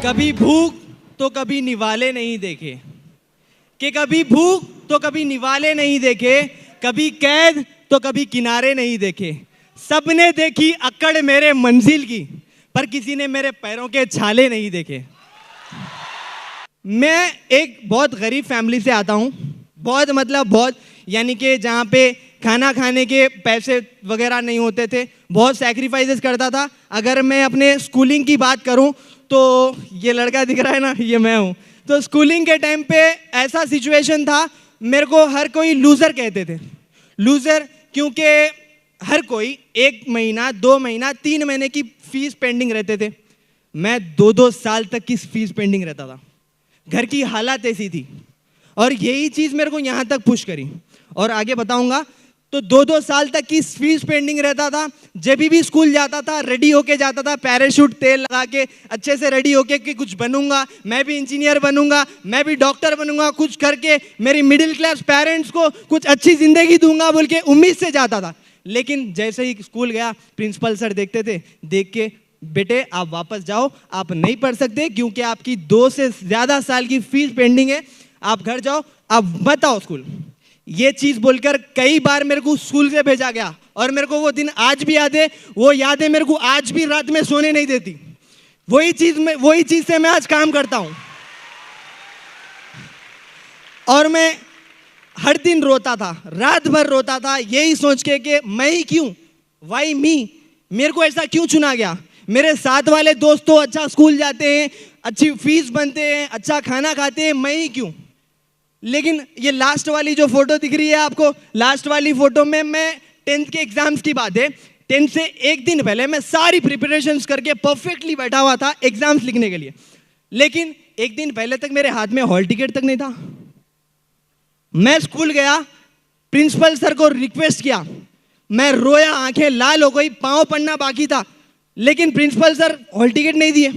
कभी भूख तो कभी निवाले नहीं देखे, कि कभी भूख तो कभी निवाले नहीं देखे, कभी कैद तो कभी किनारे नहीं देखे। सबने देखी अकड़ मेरे मंजिल की, पर किसी ने मेरे पैरों के छाले नहीं देखे। मैं एक बहुत गरीब फैमिली से आता हूँ, बहुत यानी कि जहाँ पे खाना खाने के पैसे वगैरह नहीं होते थे, बहुत सैक्रिफाइसेस करता था। अगर मैं अपने स्कूलिंग की बात करूँ तो ये लड़का दिख रहा है ना, ये मैं हूँ। तो स्कूलिंग के टाइम पे ऐसा सिचुएशन था, मेरे को हर कोई लूज़र कहते थे। लूज़र क्योंकि हर कोई 1 महीना 2 महीना 3 महीने की फीस पेंडिंग रहते थे। मैं 2-2 साल तक की फीस पेंडिंग रहता था। घर की हालत ऐसी थी और यही चीज़ मेरे को यहाँ तक पुश करी और आगे बताऊंगा। तो 2-2 साल तक की फीस पेंडिंग रहता था। जब भी स्कूल जाता था रेडी होके जाता था, पैराशूट तेल लगा के अच्छे से रेडी होके कि कुछ बनूंगा, मैं भी इंजीनियर बनूंगा, मैं भी डॉक्टर बनूंगा, कुछ करके मेरी मिडिल क्लास पेरेंट्स को कुछ अच्छी ज़िंदगी दूंगा बोल के उम्मीद से जाता था। लेकिन जैसे ही स्कूल गया, प्रिंसिपल सर देखते थे, देख के बेटे आप वापस जाओ, आप नहीं पढ़ सकते क्योंकि आपकी 2 से ज़्यादा साल की फीस पेंडिंग है, आप घर जाओ, आप मत आओ स्कूल। ये चीज़ बोलकर कई बार मेरे को स्कूल से भेजा गया और मेरे को वो दिन आज भी याद है। वो यादें मेरे को आज भी रात में सोने नहीं देती। वही चीज़ से मैं आज काम करता हूँ और मैं हर दिन रोता था, रात भर रोता था, यही सोच के कि मैं ही क्यों, वाई मी, मेरे को ऐसा क्यों चुना गया। मेरे साथ वाले दोस्त तो अच्छा स्कूल जाते हैं, अच्छी फीस बनते हैं, अच्छा खाना खाते हैं, मैं ही क्यों। लेकिन ये लास्ट वाली जो फोटो दिख रही है आपको, लास्ट वाली फोटो में मैं 10th के एग्जाम्स की बात है। 10th से 1 दिन पहले मैं सारी प्रिपरेशंस करके परफेक्टली बैठा हुआ था एग्जाम्स लिखने के लिए। लेकिन 1 दिन पहले तक मेरे हाथ में हॉल टिकट तक नहीं था। मैं स्कूल गया, प्रिंसिपल सर को रिक्वेस्ट किया, मैं रोया, आंखें लाल हो गई, पाँव पड़ना बाकी था, लेकिन प्रिंसिपल सर हॉल टिकट नहीं दिए।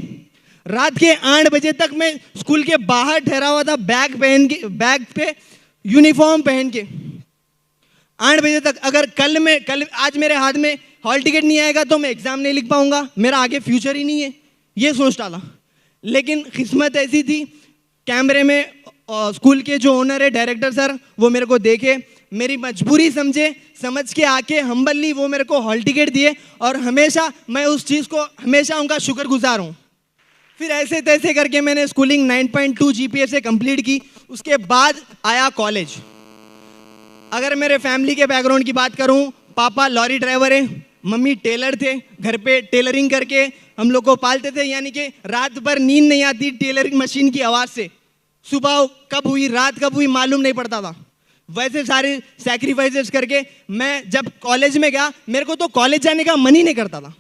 रात के 8 बजे तक मैं स्कूल के बाहर ठहरा हुआ था, बैग पे यूनिफॉर्म पहन के 8 बजे तक। अगर आज मेरे हाथ में हॉल टिकट नहीं आएगा तो मैं एग्जाम नहीं लिख पाऊंगा, मेरा आगे फ्यूचर ही नहीं है, ये सोच डाला। लेकिन किस्मत ऐसी थी, कैमरे में स्कूल के जो ओनर है डायरेक्टर सर, वो मेरे को देखे, मेरी मजबूरी समझ के आके हम्बली वो मेरे को हॉल टिकट दिए और हमेशा मैं उस चीज़ को हमेशा उनका शुक्रगुजार हूँ। फिर ऐसे तैसे करके मैंने स्कूलिंग 9.2 GPA से कंप्लीट की। उसके बाद आया कॉलेज। अगर मेरे फैमिली के बैकग्राउंड की बात करूं, पापा लॉरी ड्राइवर हैं, मम्मी टेलर थे, घर पे टेलरिंग करके हम लोग को पालते थे, यानी कि रात भर नींद नहीं आती टेलरिंग मशीन की आवाज़ से। सुबह कब हुई रात कब हुई मालूम नहीं पड़ता था। वैसे सारे सैक्रिफाइसेस करके मैं जब कॉलेज में गया, मेरे को तो कॉलेज जाने का मन ही नहीं करता था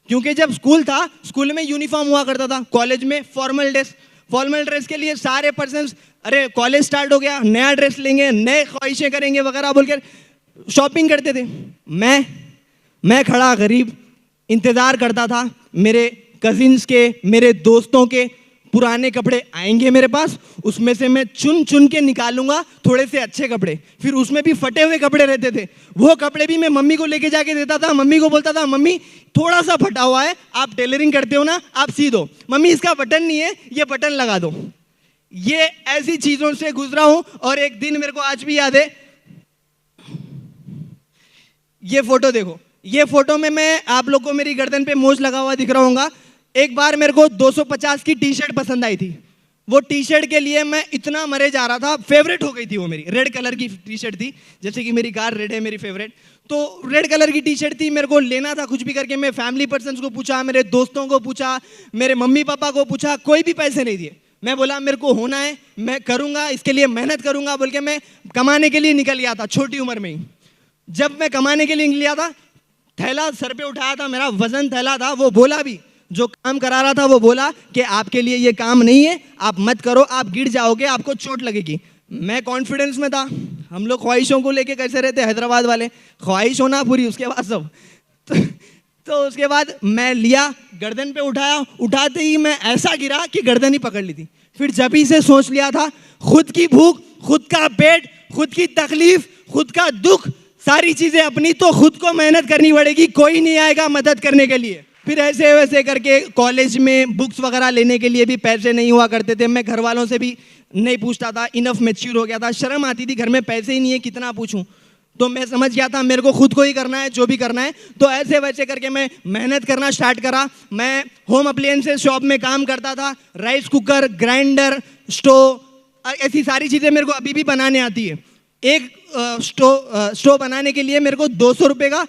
क्योंकि जब स्कूल था, स्कूल में यूनिफॉर्म हुआ करता था, कॉलेज में फॉर्मल ड्रेस के लिए सारे पर्सन्स अरे कॉलेज स्टार्ट हो गया, नया ड्रेस लेंगे, नए ख्वाहिशें करेंगे वगैरह बोलकर शॉपिंग करते थे। मैं खड़ा गरीब इंतज़ार करता था मेरे कजिन्स के, मेरे दोस्तों के पुराने कपड़े आएंगे मेरे पास, उसमें से मैं चुन के निकालूंगा थोड़े से अच्छे कपड़े। फिर उसमें भी फटे हुए कपड़े रहते थे, वो कपड़े भी मैं मम्मी को लेके जाके देता था। मम्मी को बोलता था, मम्मी थोड़ा सा फटा हुआ है, आप टेलरिंग करते हो ना, आप सी दो। मम्मी इसका बटन नहीं है, ये बटन लगा दो। ये ऐसी चीज़ों से गुजरा हूं और एक दिन मेरे को आज भी याद है, ये फोटो देखो, ये फोटो में मैं आप लोग को मेरी गर्दन पे मोज लगा हुआ दिख रहा हूँगा। एक बार मेरे को 250 की टी शर्ट पसंद आई थी। वो टी शर्ट के लिए मैं इतना मरे जा रहा था, फेवरेट हो गई थी वो मेरी, रेड कलर की टी शर्ट थी, जैसे कि मेरी कार रेड है मेरी फेवरेट। तो रेड कलर की टी शर्ट थी, मेरे को लेना था कुछ भी करके। मैं फैमिली पर्सन्स को पूछा, मेरे दोस्तों को पूछा, मेरे मम्मी पापा को पूछा, कोई भी पैसे नहीं दिए। मैं बोला मेरे को होना है, मैं करूँगा, इसके लिए मेहनत करूँगा बोल के मैं कमाने के लिए निकल गया था छोटी उम्र में ही। जब मैं कमाने के लिए निकल गया था, थैला सर पे उठाया था, मेरा वजन थैला था। वो बोला भी, जो काम करा रहा था वो बोला कि आपके लिए ये काम नहीं है, आप मत करो, आप गिर जाओगे, आपको चोट लगेगी। मैं कॉन्फिडेंस में था। हम लोग ख्वाहिशों को लेके कैसे रहते हैदराबाद वाले, ख्वाहिश होना पूरी, उसके बाद सब। तो उसके बाद मैं लिया, गर्दन पे उठाया, उठाते ही मैं ऐसा गिरा कि गर्दन ही पकड़ ली थी। फिर जब ही से सोच लिया था, खुद की भूख, खुद का पेट, खुद की तकलीफ, खुद का दुख, सारी चीजें अपनी, तो खुद को मेहनत करनी पड़ेगी, कोई नहीं आएगा मदद करने के लिए। फिर ऐसे वैसे करके कॉलेज में बुक्स वगैरह लेने के लिए भी पैसे नहीं हुआ करते थे। मैं घर वालों से भी नहीं पूछता था, इनफ मैच्योर हो गया था, शर्म आती थी, घर में पैसे ही नहीं है कितना पूछूं। तो मैं समझ गया था मेरे को खुद को ही करना है जो भी करना है। तो ऐसे वैसे करके मैं मेहनत करना स्टार्ट करा। मैं होम अप्लायंसेस शॉप में काम करता था, राइस कुकर, ग्राइंडर, स्टोव, ऐसी सारी चीज़ें मेरे को अभी भी बनाने आती है। एक स्टोव बनाने के लिए मेरे को 200 रुपये का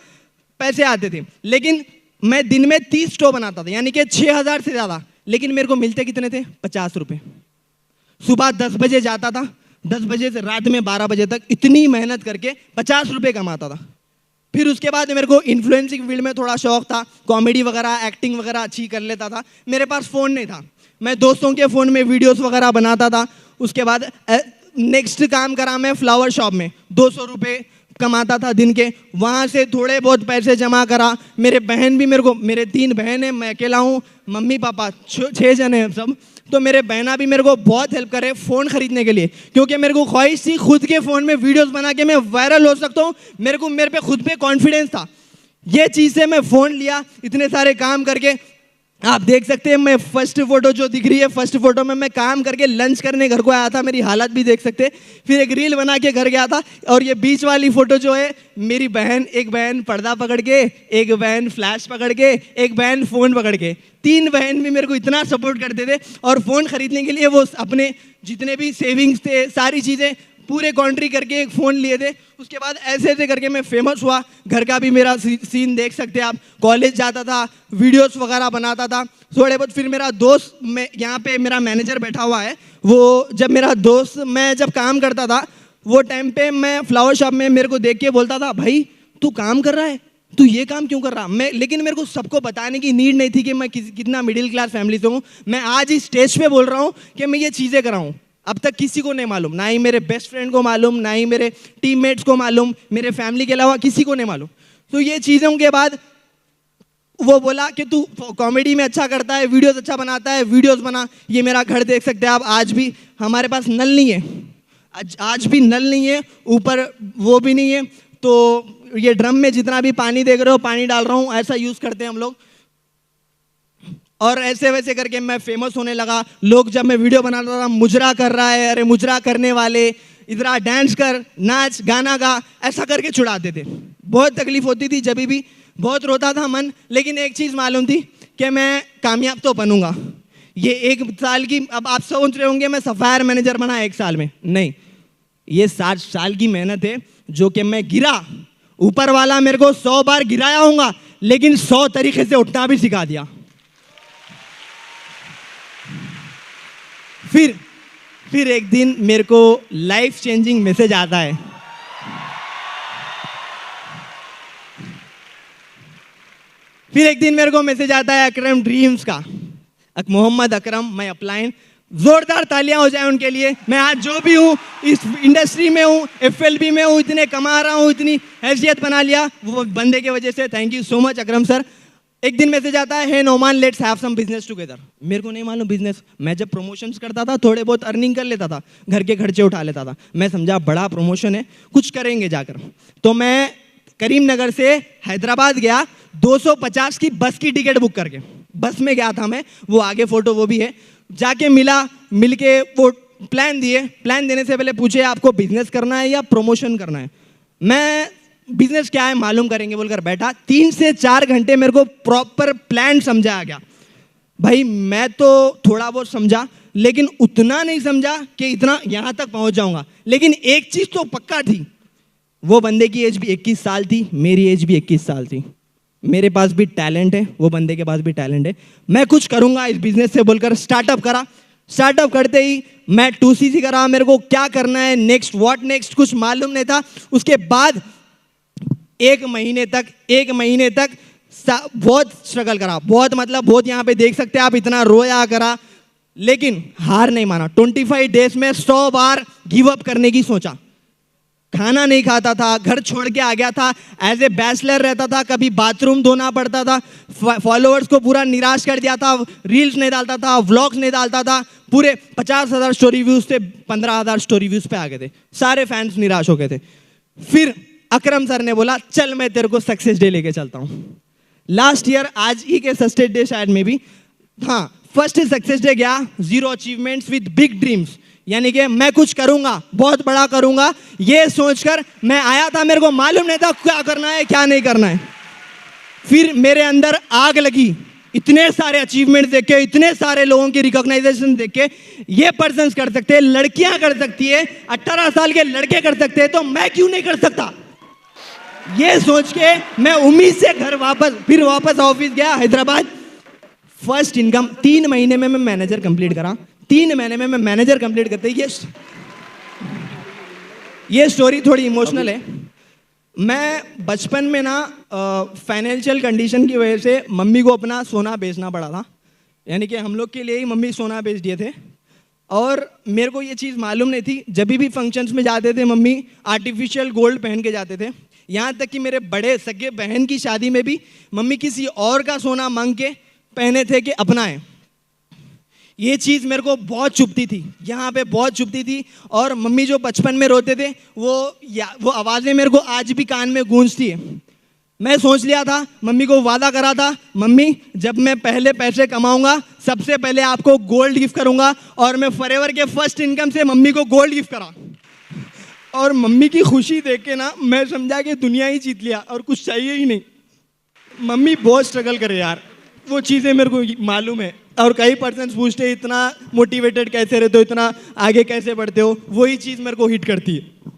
पैसे आते थे, लेकिन मैं दिन में 30 स्टोव बनाता था, यानी कि 6,000 से ज़्यादा। लेकिन मेरे को मिलते कितने थे? 50 रुपये। सुबह 10 बजे जाता था, 10 बजे से रात में 12 बजे तक इतनी मेहनत करके 50 रुपये कमाता था। फिर उसके बाद मेरे को इन्फ्लुएंसिंग फील्ड में थोड़ा शौक था, कॉमेडी वगैरह, एक्टिंग वगैरह अच्छी कर लेता था। मेरे पास फ़ोन नहीं था, मैं दोस्तों के फ़ोन में वीडियोस वगैरह बनाता था। उसके बाद नेक्स्ट काम करा मैं फ्लावर शॉप में, 200 रुपये कमाता था दिन के। वहाँ से थोड़े बहुत पैसे जमा करा। मेरे बहन भी मेरे 3 बहन हैं, मैं अकेला हूँ, मम्मी पापा 6 जन हैं सब। तो मेरे बहना भी मेरे को बहुत हेल्प करे फ़ोन खरीदने के लिए, क्योंकि मेरे को ख्वाहिश थी खुद के फ़ोन में वीडियोस बना के मैं वायरल हो सकता हूँ। मेरे पे खुद पे कॉन्फिडेंस था। ये चीज़ से मैं फ़ोन लिया, इतने सारे काम करके। आप देख सकते हैं मैं फर्स्ट फोटो जो दिख रही है, फर्स्ट फोटो में मैं काम करके लंच करने घर को आया था, मेरी हालत भी देख सकते हैं। फिर एक रील बना के घर गया था। और ये बीच वाली फोटो जो है, मेरी बहन, एक बहन पर्दा पकड़ के, एक बहन फ्लैश पकड़ के, एक बहन फ़ोन पकड़ के। 3 बहन भी मेरे को इतना सपोर्ट करते थे। और फ़ोन खरीदने के लिए वो अपने जितने भी सेविंग्स थे, सारी चीज़ें पूरे कॉन्ट्री करके एक फ़ोन लिए थे। उसके बाद ऐसे ऐसे करके मैं फेमस हुआ। घर का भी मेरा सीन देख सकते हैं आप। कॉलेज जाता था, वीडियोस वगैरह बनाता था थोड़े बहुत। फिर मेरा दोस्त, मैं यहाँ पे मेरा मैनेजर बैठा हुआ है, वो जब मेरा दोस्त, मैं जब काम करता था वो टाइम पे मैं फ्लावर शॉप में, मेरे को देख के बोलता था, भाई तू काम कर रहा है, तू ये काम क्यों कर रहा? लेकिन मेरे को सबको बताने की नीड नहीं थी कि मैं कितना मिडिल क्लास फैमिली से हूँ। मैं आज इस स्टेज पे बोल रहा हूँ कि मैं ये चीज़ें कर रहा हूँ। अब तक किसी को नहीं मालूम, ना ही मेरे बेस्ट फ्रेंड को मालूम, ना ही मेरे टीममेट्स को मालूम, मेरे फैमिली के अलावा किसी को नहीं मालूम। तो ये चीज़ों के बाद वो बोला कि तू कॉमेडी में अच्छा करता है, वीडियोस अच्छा बनाता है, वीडियोस बना। ये मेरा घर देख सकते हैं आप। आज भी हमारे पास नल नहीं है, आज भी नल नहीं है, ऊपर वो भी नहीं है। तो ये ड्रम में जितना भी पानी देख रहे हो, पानी डाल रहा हूँ, ऐसा यूज़ करते हैं हम लोग। और ऐसे वैसे करके मैं फेमस होने लगा। लोग जब मैं वीडियो बनाता था, मुजरा कर रहा है, अरे मुजरा करने वाले, इधर डांस कर, नाच, गाना गा, ऐसा करके छुड़ाते थे। बहुत तकलीफ होती थी, जब भी बहुत रोता था मन। लेकिन एक चीज़ मालूम थी कि मैं कामयाब तो बनूंगा। ये 1 साल की, अब आप सोच रहे होंगे मैं सफायर मैनेजर बना 1 साल में, नहीं, ये 60 साल की मेहनत है। जो कि मैं गिरा, ऊपर वाला मेरे को 100 बार गिराया होगा, लेकिन 100 तरीके से उठना भी सिखा दिया। फिर एक दिन मेरे को लाइफ चेंजिंग मैसेज आता है। फिर एक दिन मेरे को मैसेज आता है अकरम ड्रीम्स का, मोहम्मद अकरम, मैं अपलाइन। जोरदार तालियां हो जाए उनके लिए। मैं आज जो भी हूँ, इस इंडस्ट्री में हूँ, FLB में हूँ, इतने कमा रहा हूँ, इतनी हैसियत बना लिया, वो बंदे की वजह से। Thank you so much Akram sir. एक दिन मैसेज आता है, hey Noman let's have some business together. मेरे को नहीं मालूम बिजनेस। मैं जब प्रमोशंस करता था, थोड़े बहुत अर्निंग कर लेता था, घर के खर्चे उठा लेता था। मैं समझा बड़ा प्रमोशन है, कुछ करेंगे जाकर। तो मैं करीमनगर से हैदराबाद गया, 250 की बस की टिकट बुक करके। बस में गया था मैं, वो आगे फोटो वो भी है। जाके मिल के वो प्लान दिए। प्लान देने से पहले पूछे आपको बिजनेस करना है या प्रमोशन करना है। मैं बिजनेस क्या है मालूम करेंगे बोलकर बैठा। 3 से 4 घंटे मेरे को प्रॉपर प्लान समझाया गया। भाई मैं तो थोड़ा बहुत समझा, लेकिन उतना नहीं समझा कि इतना यहाँ तक पहुँच जाऊँगा। लेकिन एक चीज़ तो पक्का थी, वो बंदे की एज भी 21 साल थी, मेरी एज भी 21 साल थी। मेरे पास भी टैलेंट है, वो बंदे के पास भी टैलेंट है। मैं कुछ करूँगा इस बिजनेस से बोलकर स्टार्टअप करा। स्टार्टअप करते ही मैं 2CC करा। मेरे को क्या करना है नेक्स्ट, व्हाट नेक्स्ट, कुछ मालूम नहीं था। उसके बाद एक महीने तक बहुत स्ट्रगल करा, बहुत यहाँ पे देख सकते हैं आप, इतना रोया करा, लेकिन हार नहीं माना। 25 डेज में 100 बार गिव अप करने की सोचा। खाना नहीं खाता था, घर छोड़ के आ गया था, एज ए बैचलर रहता था, कभी बाथरूम धोना पड़ता था, फॉलोअर्स को पूरा निराश कर दिया था, रील्स नहीं डालता था, व्लॉग्स नहीं डालता था। पूरे 50,000 स्टोरी व्यूज थे, 15,000 स्टोरी व्यूज पे आ गए थे, सारे फैंस निराश हो गए थे। फिर अकरम सर ने बोला चल मैं तेरे को सक्सेस डे लेके चलता हूँ। लास्ट ईयर आज ही के सक्सेस डे शायद में भी, हाँ फर्स्ट सक्सेस डे गया, 0 अचीवमेंट्स विद बिग ड्रीम्स, यानी कि मैं कुछ करूंगा, बहुत बड़ा करूंगा, ये सोचकर मैं आया था। मेरे को मालूम नहीं था क्या करना है क्या नहीं करना है। फिर मेरे अंदर आग लगी, इतने सारे अचीवमेंट्स देख के, इतने सारे लोगों की रिकॉग्नाइजेशन देख के, ये पर्सन्स कर सकते हैं, लड़कियां कर सकती है, 18 साल के लड़के कर सकते हैं, तो मैं क्यों नहीं कर सकता। ये सोच के मैं उम्मीद से घर वापस ऑफिस गया हैदराबाद। फर्स्ट इनकम 3 महीने में मैं मैनेजर कंप्लीट करा। 3 महीने में मैं मैनेजर कंप्लीट करते, ये स्टोरी थोड़ी इमोशनल है। मैं बचपन में ना फाइनेंशियल कंडीशन की वजह से मम्मी को अपना सोना बेचना पड़ा था, यानी कि हम लोग के लिए ही मम्मी सोना बेच दिए थे। और मेरे को ये चीज़ मालूम नहीं थी, जब भी फंक्शंस में जाते थे मम्मी आर्टिफिशियल गोल्ड पहन के जाते थे। यहाँ तक कि मेरे बड़े सगे बहन की शादी में भी मम्मी किसी और का सोना मांग के पहने थे कि अपनाएं। ये चीज़ मेरे को बहुत चुभती थी, यहाँ पे बहुत चुभती थी। और मम्मी जो बचपन में रोते थे वो आवाज़ें मेरे को आज भी कान में गूंजती है। मैं सोच लिया था, मम्मी को वादा करा था, मम्मी जब मैं पहले पैसे कमाऊंगा सबसे पहले आपको गोल्ड गिफ्ट करूंगा। और मैं फॉरएवर के फर्स्ट इनकम से मम्मी को गोल्ड गिफ्ट करा। और मम्मी की खुशी देख के ना मैं समझा कि दुनिया ही जीत लिया और कुछ चाहिए ही नहीं। मम्मी बहुत स्ट्रगल करे यार, वो चीज़ें मेरे को मालूम है। और कई पर्सन पूछते हैं इतना मोटिवेटेड कैसे रहते हो, इतना आगे कैसे बढ़ते हो, वही चीज़ मेरे को हिट करती है।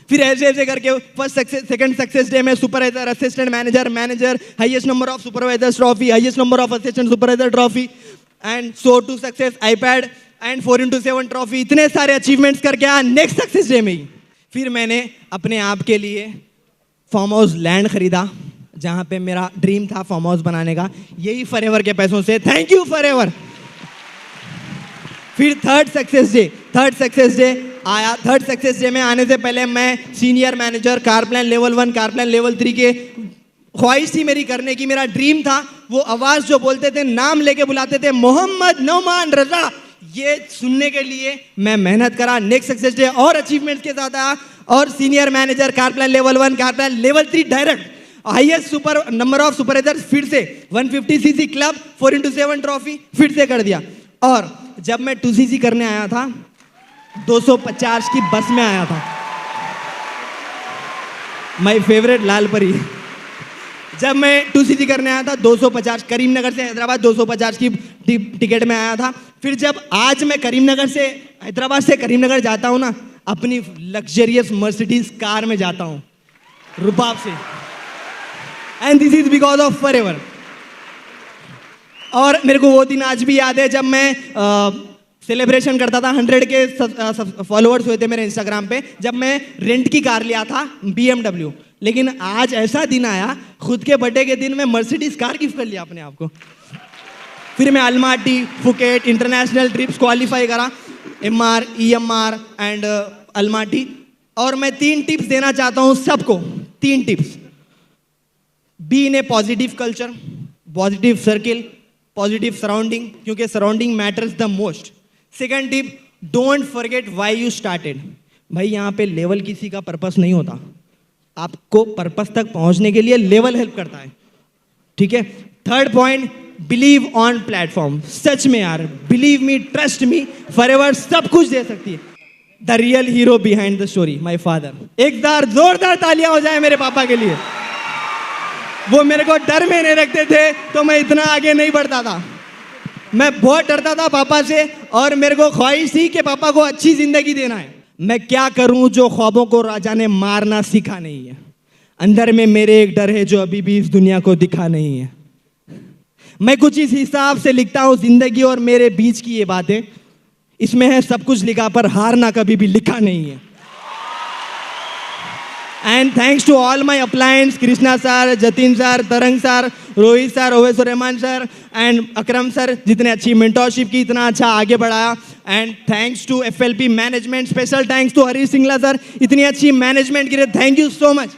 फिर ऐसे ऐसे करके first success, second success day में supervisor, assistant manager, highest number of supervisor trophy, highest number of assistant supervisor trophy, and so to success iPad and 4x7 trophy, इतने सारे अचीवमेंट्स करके आया। नेक्स्ट सक्सेस डे में ही फिर मैंने अपने आप के लिए फार्म हाउस लैंड खरीदा, जहाँ पे मेरा ड्रीम था फार्म हाउस बनाने का, यही फॉरएवर के पैसों से। Thank you forever. फिर थर्ड सक्सेस डे आया। थर्ड सक्सेस डे में आने से पहले मैं senior manager, car plan level 1, car plan level 3 के ख्वाहिश थी मेरी करने की, मेरा ड्रीम था। वो आवाज़ जो बोलते थे, नाम लेके बुलाते थे, मोहम्मद नौमान रजा, ये सुनने के लिए मैं मेहनत करा। नेक्स्ट सक्सेस डे और अचीवमेंट्स के साथ आया, और senior manager, car plan level 1, car plan level 3 direct, highest super number of supervisor, फिर से 150cc क्लब, 4x7 ट्रॉफी फिर से कर दिया। और जब मैं 2cc करने आया था, 250 की बस में आया था, माय फेवरेट लाल परी। जब मैं 2cc करने आया था 250, करीमनगर से हैदराबाद 250 की टिकट में आया था। फिर जब आज मैं हैदराबाद से करीमनगर जाता हूँ ना, अपनी लग्जरियस मर्सिडीज कार में जाता हूँ, रुबाब से। And this is because of forever. और मेरे को वो दिन आज भी याद है, जब मैं सेलिब्रेशन करता था, 100 के फॉलोअर्स हुए थे मेरे इंस्टाग्राम पे, जब मैं रेंट की कार लिया था BMW। लेकिन आज ऐसा दिन आया, खुद के बर्थडे के दिन मैं मर्सिडीज कार गिफ्ट कर लिया अपने आप को। फिर मैं Almaty, Phuket international trips qualify करा, MR, EMR एंड अलमाटी। और मैं 3 टिप्स देना चाहता हूँ सबको, 3 tips. Be in a positive culture, positive circle, positive surrounding, क्योंकि surrounding matters the most. Second tip, don't forget why you started. भाई यहाँ पे लेवल किसी का पर्पस नहीं होता, आपको पर्पस तक पहुंचने के लिए लेवल हेल्प करता है, ठीक है। Third point, believe on platform. सच में यार, believe me, trust me, forever सब कुछ दे सकती है। The real hero behind the story, my father. एक बार जोरदार तालियां हो जाए मेरे पापा के लिए। वो मेरे को डर में नहीं रखते थे तो मैं इतना आगे नहीं बढ़ता था। मैं बहुत डरता था पापा से, और मेरे को ख्वाहिश थी कि पापा को अच्छी जिंदगी देना है। मैं क्या करूं जो ख्वाबों को राजा ने मारना सीखा नहीं है। अंदर में मेरे एक डर है जो अभी भी इस दुनिया को दिखा नहीं है। मैं कुछ इस हिसाब से लिखता हूं जिंदगी और मेरे बीच की ये बातें, इसमें है सब कुछ लिखा पर हारना कभी भी लिखा नहीं है। And thanks to all my uplines, Krishna sir, Jatin sir, Tarang sir, Rohit sir, Owais Rehman sir and Akram sir, जितने अच्छी मेंटरशिप की, इतना अच्छा आगे बढ़ाया। And thanks to FLP management, special thanks to Harish Singla sir, इतनी अच्छी मैनेजमेंट के लिए थैंक यू सो मच।